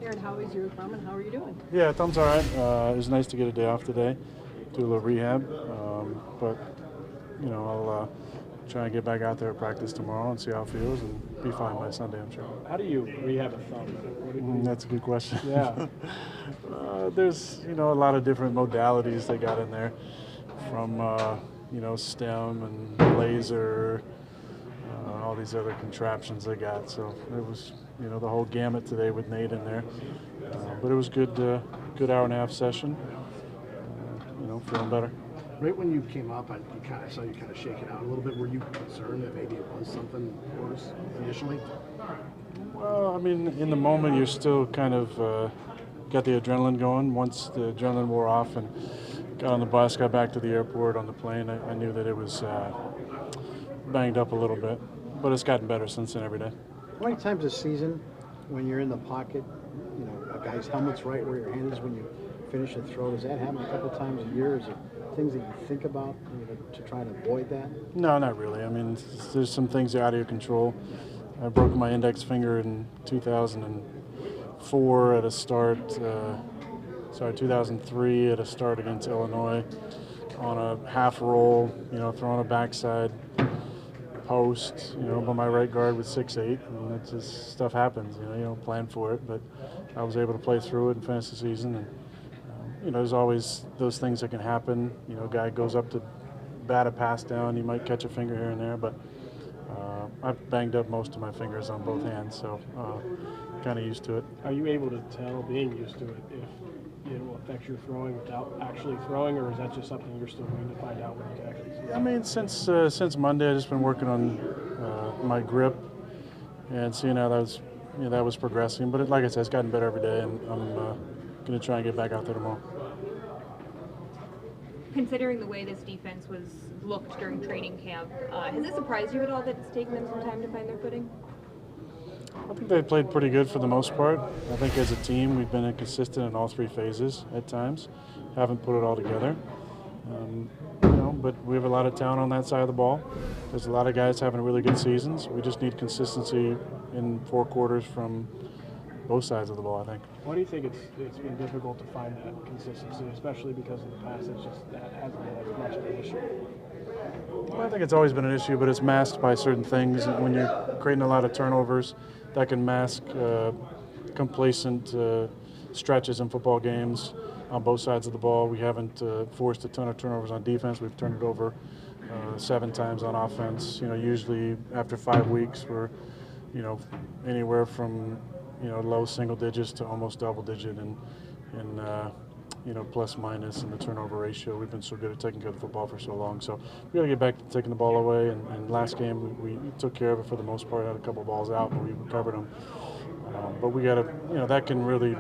Aaron, how is your thumb and how are you doing? Yeah, thumb's all right. It was nice to get a day off today, do a little rehab. But I'll try and get back out there at practice tomorrow and see how it feels, and be fine by Sunday, I'm sure. How do you rehab a thumb? That's a good question. Yeah. There's a lot of different modalities they got in there, from stem and laser, all these other contraptions they got. So it was the whole gamut today with Nate in there. But it was good hour and a half session. Feeling better. Right when you came up, I saw you kind of shake it out a little bit. Were you concerned that maybe it was something worse initially? Well, I mean, in the moment, you're still kind of got the adrenaline going. Once the adrenaline wore off and got on the bus, got back to the airport on the plane, I knew that it was banged up a little bit. But it's gotten better since then every day. How many times this season, when you're in the pocket, a guy's helmet's right where your hand is when you finish a throw, does that happen a couple times a year? Is there things that you think about to try to avoid that? No, not really. I mean, there's some things that are out of your control. I broke my index finger in 2004 at a start, 2003 at a start against Illinois on a half roll, throwing a backside post, but my right guard was 6'8", and that just stuff happens. You don't plan for it, but I was able to play through it and finish the season. And there's always those things that can happen. A guy goes up to bat a pass down, you might catch a finger here and there, but I've banged up most of my fingers on both hands, so kind of used to it. Are you able to tell, being used to it, if it will affect your throwing without actually throwing, or is that just something you're still going to find out when you can actually see? I mean, since Monday, I've just been working on my grip and seeing how that was progressing. But like I said, it's gotten better every day, and I'm going to try and get back out there tomorrow. Considering the way this defense was looked during training camp, has it surprised you at all that it's taken them some time to find their footing? I think they played pretty good for the most part. I think as a team, we've been inconsistent in all three phases at times. Haven't put it all together. But we have a lot of talent on that side of the ball. There's a lot of guys having really good seasons. We just need consistency in 4 quarters from both sides of the ball, I think. Why do you think it's been difficult to find that consistency, especially because in the past that hasn't been as much of an issue? Well, I think it's always been an issue, but it's masked by certain things. When you're creating a lot of turnovers, that can mask complacent stretches in football games on both sides of the ball. We haven't forced a ton of turnovers on defense. We've turned it over 7 times on offense. Usually after 5 weeks, we're anywhere from low single digits to almost double digit in plus minus in the turnover ratio. We've been so good at taking care of the football for so long. So we got to get back to taking the ball away. And last game we took care of it for the most part. Had a couple of balls out, but we recovered them. But we got to, that can really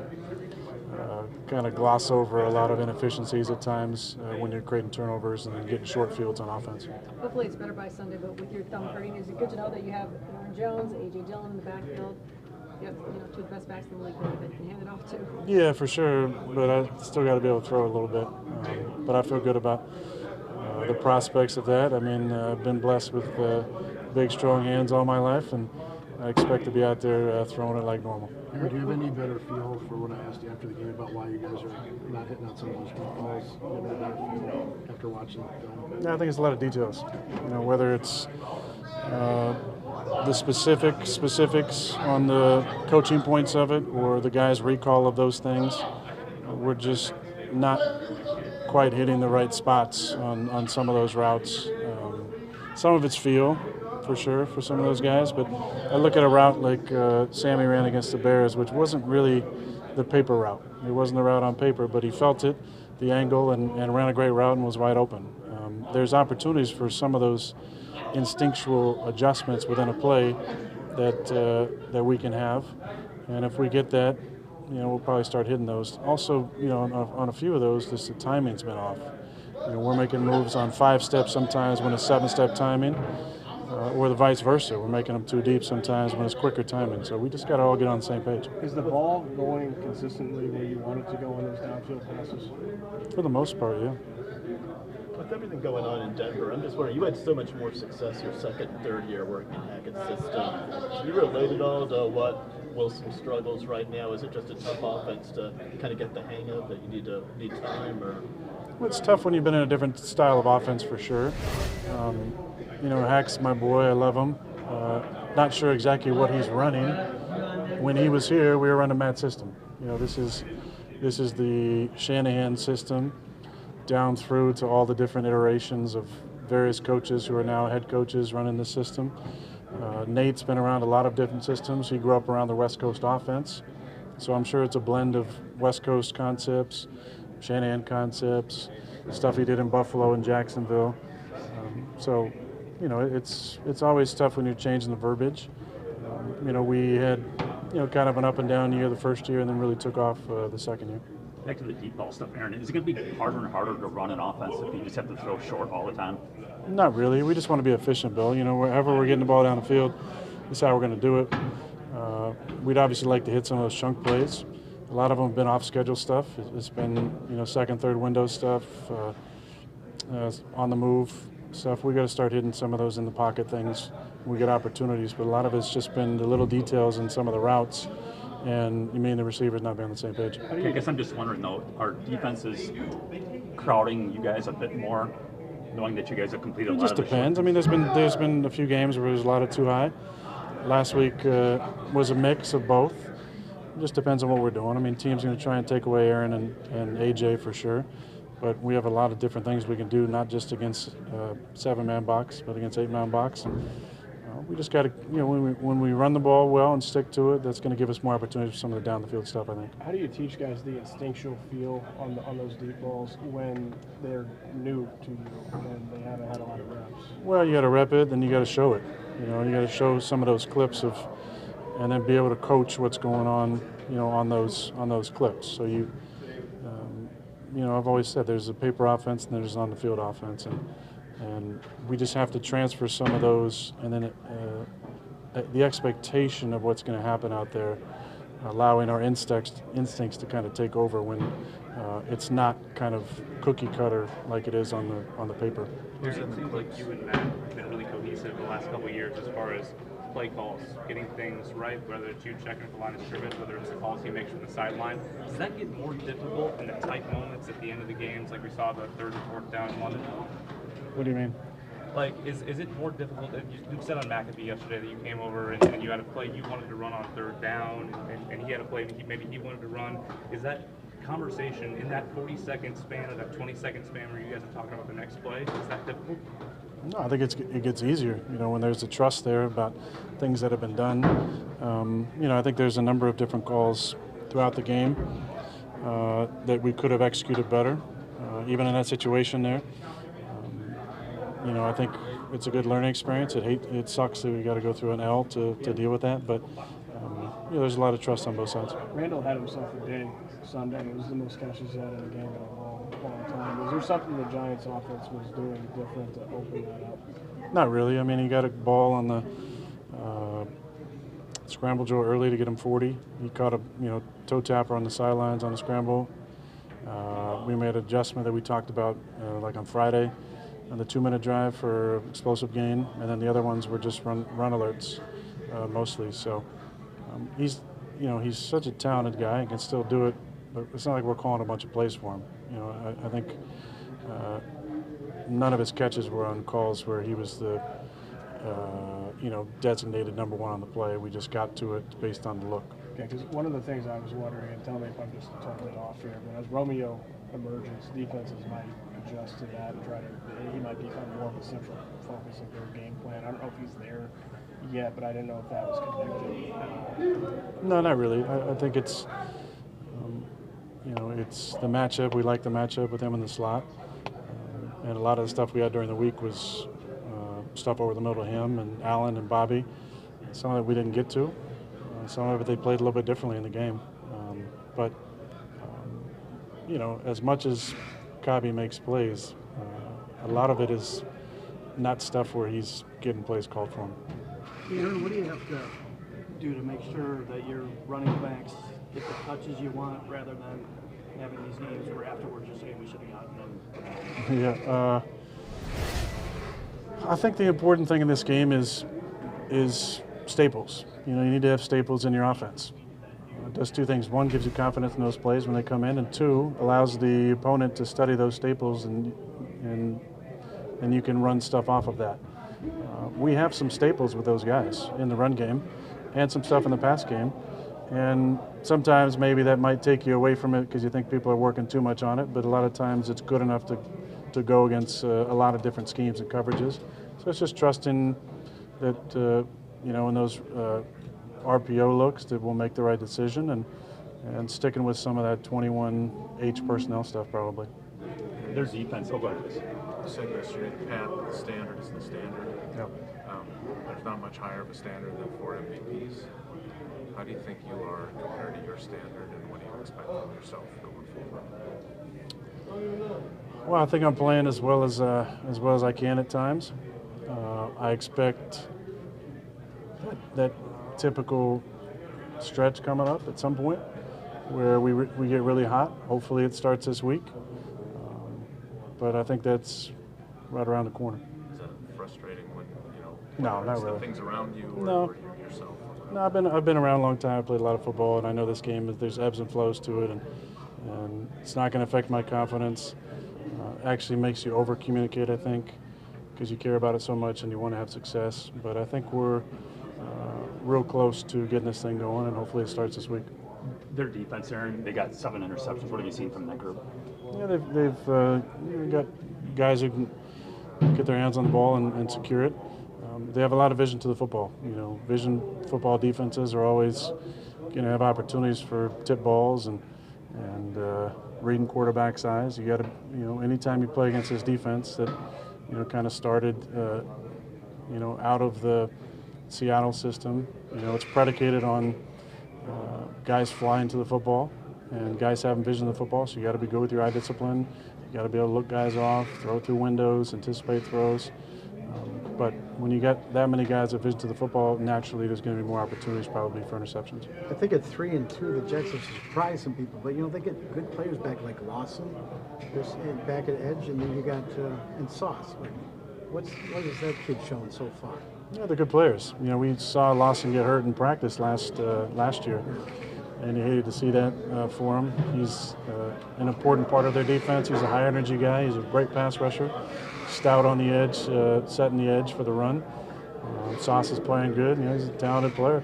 kind of gloss over a lot of inefficiencies at times when you're creating turnovers and then getting short fields on offense. Hopefully it's better by Sunday, but with your thumb hurting, is it good to know that you have Aaron Jones, A.J. Dillon in the backfield? You have 2 of the best backs in the league that you can hand it off to. Yeah, for sure, but I still got to be able to throw a little bit. But I feel good about the prospects of that. I mean, I've been blessed with big, strong hands all my life, and I expect to be out there throwing it like normal. Aaron, do you have any better feel for what I asked you after the game about why you guys are not hitting out some of those deep balls? Do you have any better feel after watching the film? Yeah, I think it's a lot of details. Whether it's the specifics on the coaching points of it or the guy's recall of those things, we're just not quite hitting the right spots on some of those routes. Some of it's feel, for sure, for some of those guys, but I look at a route like Sammy ran against the Bears, which wasn't really the paper route. It wasn't the route on paper, but he felt it, the angle, and ran a great route and was wide open. There's opportunities for some of those instinctual adjustments within a play that we can have, and if we get that, we'll probably start hitting those. Also, on a few of those, just the timing's been off. We're making moves on 5 steps sometimes when it's 7-step timing, or the vice versa. We're making them too deep sometimes when it's quicker timing. So we just got to all get on the same page. Is the ball going consistently where you want it to go on those downfield passes? For the most part, yeah. With everything going on in Denver, I'm just wondering, you had so much more success your second and third year working in Hackett's system. Can you relate at all to what Wilson struggles right now? Is it just a tough offense to kind of get the hang of that you need time, or? Well, it's tough when you've been in a different style of offense for sure. Hack's my boy. I love him. Not sure exactly what he's running. When he was here, we were running Matt's system. This is the Shanahan system down through to all the different iterations of various coaches who are now head coaches running the system. Nate's been around a lot of different systems. He grew up around the West Coast offense. So I'm sure it's a blend of West Coast concepts, Shanahan concepts, stuff he did in Buffalo and Jacksonville. It's always tough when you're changing the verbiage. We had, kind of an up and down year the first year and then really took off the second year. Back to the deep ball stuff, Aaron. Is it going to be harder and harder to run an offense if you just have to throw short all the time? Not really. We just want to be efficient, Bill. Wherever we're getting the ball down the field, that's how we're going to do it. We'd obviously like to hit some of those chunk plays. A lot of them have been off-schedule stuff. It's been, second, third window stuff, on the move stuff. We got to start hitting some of those in the pocket things. We get opportunities, but a lot of it's just been the little details in some of the routes. And you mean the receivers not being on the same page. I guess I'm just wondering, though, are defenses crowding you guys a bit more, knowing that you guys have completed a lot of It just depends. There's been a few games where there's a lot of too high. Last week was a mix of both. It just depends on what we're doing. Teams going to try and take away Aaron and AJ for sure. But we have a lot of different things we can do, not just against 7-man box, but against 8-man box. And, we just got to, when we run the ball well and stick to it, that's going to give us more opportunities for some of the down the field stuff, I think. How do you teach guys the instinctual feel on those deep balls when they're new to you and they haven't had a lot of reps? Well, you got to rep it, then you got to show it. You got to show some of those clips and then be able to coach what's going on, on those clips. So I've always said there's a paper offense and there's an on-the-field offense, and we just have to transfer some of those, and then the expectation of what's going to happen out there, allowing our instincts to kind of take over when it's not kind of cookie cutter like it is on the paper. It seems like you and Matt have been really cohesive the last couple of years as far as play calls, getting things right, whether it's you checking for the line of scrimmage, whether it's the calls he makes from the sideline. Does that get more difficult in the tight moments at the end of the games, like we saw the third and fourth down one? What do you mean? Like, is it more difficult? You said on McAfee yesterday that you came over and you had a play you wanted to run on third down, and he had a play that maybe he wanted to run. Is that conversation in that 40-second span or that 20-second span where you guys are talking about the next play, is that difficult? No, I think it gets easier, when there's a trust there about things that have been done. I think there's a number of different calls throughout the game that we could have executed better, even in that situation there. I think it's a good learning experience. It sucks that we got to go through an L to deal with that, but there's a lot of trust on both sides. Randall had himself a day Sunday. It was the most catches he had in the game in a long time. Was there something the Giants' offense was doing different to open that up? Not really. He got a ball on the scramble drill early to get him 40. He caught a toe tapper on the sidelines on the scramble. We made an adjustment that we talked about like on Friday on the 2-minute drive for explosive gain, and then the other ones were just run alerts mostly. So he's such a talented guy and can still do it, but it's not like we're calling a bunch of plays for him. I think none of his catches were on calls where he was the designated number one on the play. We just got to it based on the look. Okay, because one of the things I was wondering, and tell me if I'm just totally off here, but as Romeo emerges, defenses might adjust to that and he might become more of a central focus of their game plan. I don't know if he's there yet, but I didn't know if that was connected. No, not really. I think it's, it's the matchup. We like the matchup with him in the slot. And a lot of the stuff we had during the week was stuff over the middle of him and Allen and Bobby. Some of it we didn't get to. Some of it they played a little bit differently in the game. But as much as Cobby makes plays, a lot of it is not stuff where he's getting plays called for him. Aaron, what do you have to do to make sure that your running backs get the touches you want rather than having these games where afterwards you're saying we should have gotten them? Yeah, I think the important thing in this game is staples. you need to have staples in your offense. It does two things. One, gives you confidence in those plays when they come in, and two, allows the opponent to study those staples, and you can run stuff off of that. We have some staples with those guys in the run game and some stuff in the pass game. And sometimes maybe that might take you away from it because you think people are working too much on it, but a lot of times it's good enough to go against a lot of different schemes and coverages. So it's just trusting that, in those RPO looks that we'll make the right decision and sticking with some of that 21H personnel stuff probably. Their defense, oh, go ahead. You said yesterday, Pat, the standard is the standard. Yep. There's not much higher of a standard than 4 MVPs. How do you think you are compared to your standard, and what do you expect from yourself going forward? Well, I think I'm playing as well as I can at times. I expect that typical stretch coming up at some point where we get really hot. Hopefully it starts this week. But I think that's right around the corner. Is that frustrating when, No, not the really. things around you or, No. or yourself? No, I've been around a long time. I played a lot of football, and I know this game, there's ebbs and flows to it, and it's not going to affect my confidence. Actually makes you over-communicate, I think, because you care about it so much and you want to have success. But I think we're real close to getting this thing going, and hopefully it starts this week. Their defense, Aaron, they got 7 interceptions. What have you seen from that group? Yeah, they've got guys who can get their hands on the ball and secure it. They have a lot of vision to the football. Vision football defenses are always going to have opportunities for tip balls and reading quarterback size. You got to, anytime you play against this defense that, kind of started, out of the Seattle system. It's predicated on guys flying to the football and guys having vision of the football. So you got to be good with your eye discipline. You got to be able to look guys off, throw through windows, anticipate throws. But when you got that many guys with vision to the football, naturally there's going to be more opportunities probably for interceptions. I think at 3-2, the Jets have surprised some people, but they get good players back like Lawson, back at edge, and then you got and Sauce. What has that kid shown so far? Yeah, they're good players. We saw Lawson get hurt in practice last year, and you hated to see that for him. He's an important part of their defense. He's a high energy guy. He's a great pass rusher. Stout on the edge, setting the edge for the run. Sauce is playing good. He's a talented player.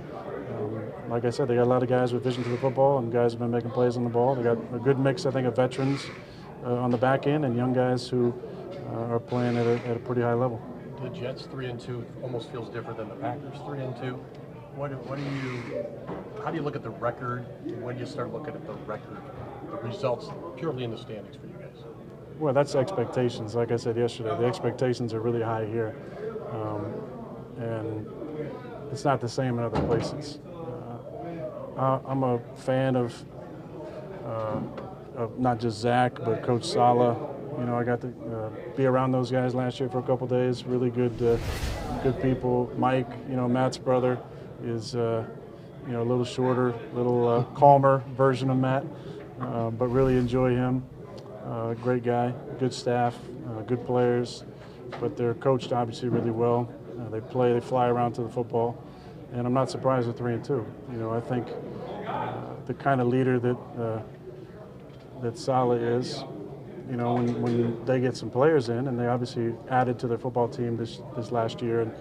Like I said, they got a lot of guys with vision to the football, and guys have been making plays on the ball. They got a good mix, I think, of veterans on the back end and young guys who are playing at a pretty high level. The Jets 3-2 almost feels different than the Packers 3-2. How do you look at the record? When do you start looking at the record, the results purely in the standings for you guys? Well, that's expectations. Like I said yesterday, the expectations are really high here, and it's not the same in other places. I'm a fan of not just Zach, but Coach Sala. I got to be around those guys last year for a couple days. Really good people. Mike, Matt's brother, is a little shorter, little calmer version of Matt, but really enjoy him. Great guy, good staff, good players, but they're coached obviously really well. They fly around to the football, and I'm not surprised at 3-2. I think the kind of leader that Sala is, when they get some players in, and they obviously added to their football team this last year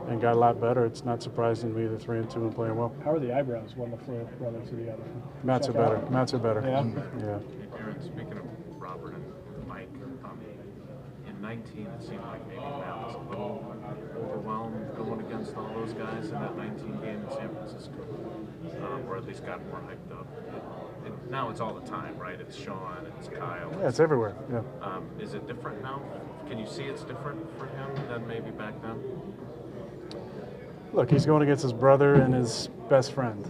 and got a lot better, it's not surprising to me they're 3-2 and playing well. How are the eyebrows one to flip brother to the other? Matt's are better. Matt's are better. Yeah. Yeah. Aaron, speaking of Robert and Mike, in 19 it seemed like maybe Matt was a little overwhelmed going against all those guys in that 19 game in San Francisco, or at least got more hyped up. Now it's all the time, right? It's Sean, it's Kyle. Yeah, it's everywhere. Yeah. Is it different now? Can you see it's different for him than maybe back then? Look, he's going against his brother and his best friend.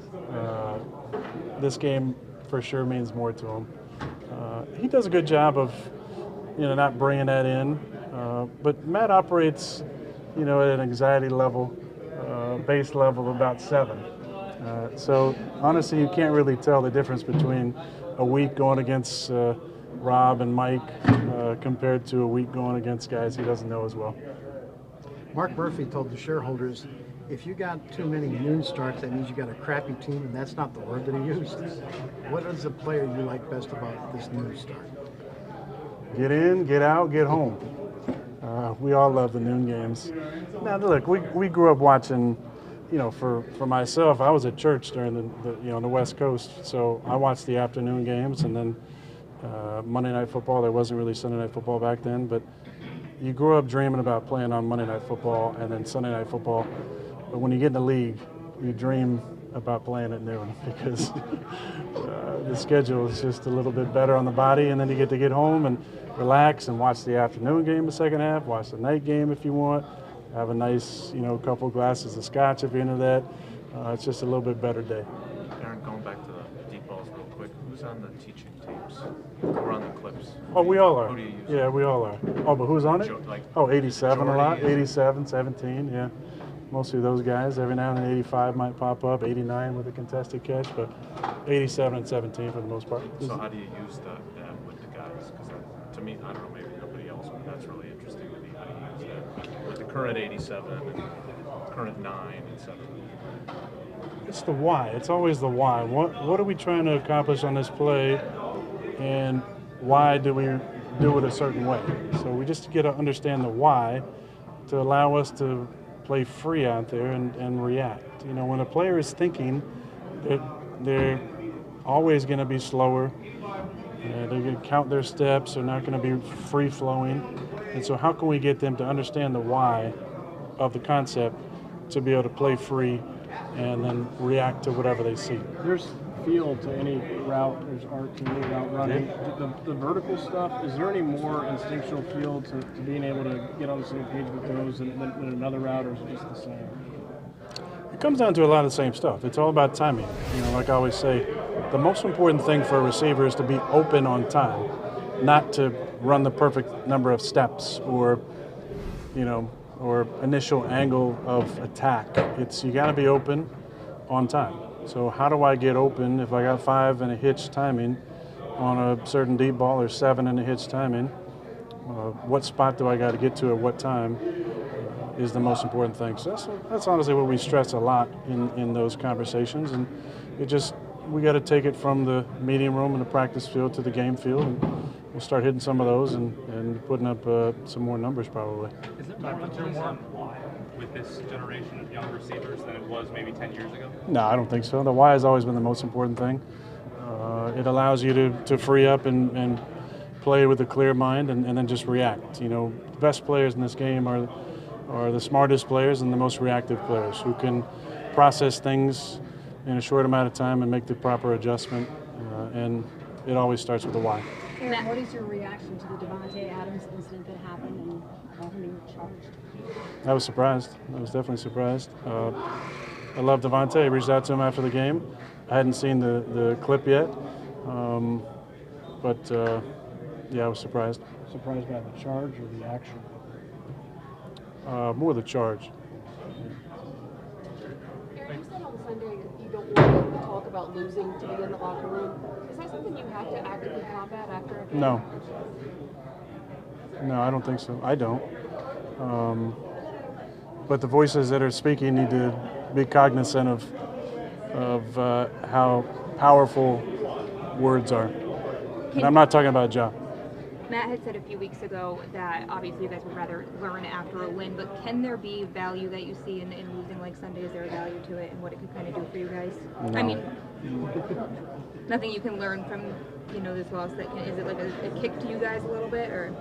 This game for sure means more to him. He does a good job of, not bringing that in. But Matt operates, at an anxiety level, base level of about 7. So honestly, you can't really tell the difference between a week going against Rob and Mike compared to a week going against guys he doesn't know as well. Mark Murphy told the shareholders if you got too many noon starts, that means you got a crappy team, and that's not the word that he used. What is the player you like best about this noon start? Get in, get out, get home. We all love the noon games. Now, look, we grew up watching, for myself, I was at church during the West Coast, so I watched the afternoon games, and then Monday Night Football. There wasn't really Sunday Night Football back then, but you grew up dreaming about playing on Monday Night Football and then Sunday Night Football. But when you get in the league, you dream about playing at noon because the schedule is just a little bit better on the body, and then you get to get home and relax and watch the afternoon game the second half, watch the night game if you want, have a nice, couple glasses of scotch if you're into that. It's just a little bit better day. Aaron, going back to the deep balls real quick, who's on the teaching tapes? Or on the clips? Oh, we all are. Who do you use? Yeah, we all are. Oh, but who's on it? 87 a lot. Jordy is- 87, 17, yeah. Mostly those guys. Every now and then 85 might pop up, 89 with a contested catch, but 87 and 17 for the most part. So how do you use that with the guys? Because to me, I don't know, maybe nobody else, but that's really interesting to me how you use that. With the current 87 and current 9 and 7. It's the why. It's always the why. What are we trying to accomplish on this play, and why do we do it a certain way? So we just get to understand the why to allow us to play free out there and react. When a player is thinking, they're always going to be slower. They're going to count their steps. They're not going to be free-flowing. And so how can we get them to understand the why of the concept to be able to play free and then react to whatever they see? There's feel to any route. There's art to any route running. The vertical stuff, is there any more instinctual feel to being able to get on the same page with those than another route, or is it just the same? It comes down to a lot of the same stuff. It's all about timing. Like I always say, the most important thing for a receiver is to be open on time, not to run the perfect number of steps or initial angle of attack. You got to be open on time. So how do I get open if I got 5 and a hitch timing on a certain deep ball or 7 and a hitch timing? What spot do I got to get to at what time is the most important thing. So that's honestly what we stress a lot in those conversations. And we got to take it from the meeting room and the practice field to the game field, and we'll start hitting some of those and putting up some more numbers probably. Is it time to turn more on why with this generation of young receivers than it was maybe 10 years ago? No, I don't think so. The why has always been the most important thing. It allows you to free up and play with a clear mind and then just react. The best players in this game are the smartest players and the most reactive players who can process things in a short amount of time and make the proper adjustment. And it always starts with the why. Aaron, what is your reaction to the Devontae Adams incident that happened and him being charged? I was surprised. I was definitely surprised. I love Devontae. I reached out to him after the game. I hadn't seen the clip yet. But I was surprised. Surprised by the charge or the action? More the charge. Aaron, you said on Sunday you don't want to talk about losing to be in the locker room. Is that something you have to actively combat after a game? No. No, I don't think so. I don't. But the voices that are speaking need to be cognizant of how powerful words are. And I'm not talking about Ja. Matt had said a few weeks ago that obviously you guys would rather learn after a win, but can there be value that you see in losing like Sunday? Is there a value to it and what it could kind of do for you guys? No. I mean, nothing you can learn from, this loss is it like a kick to you guys a little bit, or?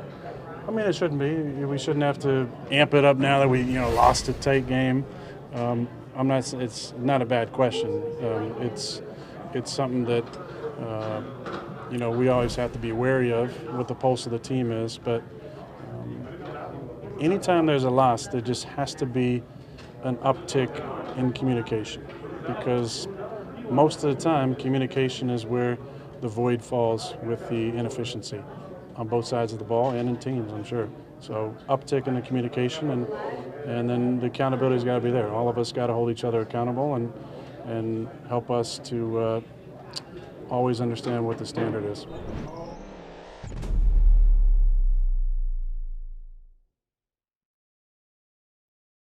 I mean, it shouldn't be. We shouldn't have to amp it up now that we, lost a tight game. It's not a bad question. It's something that, we always have to be wary of what the pulse of the team is. But anytime there's a loss, there just has to be an uptick in communication, because most of the time, communication is where the void falls with the inefficiency on both sides of the ball and in teams, I'm sure. So uptick in the communication, and then the accountability's got to be there. All of us got to hold each other accountable and help us to always understand what the standard is.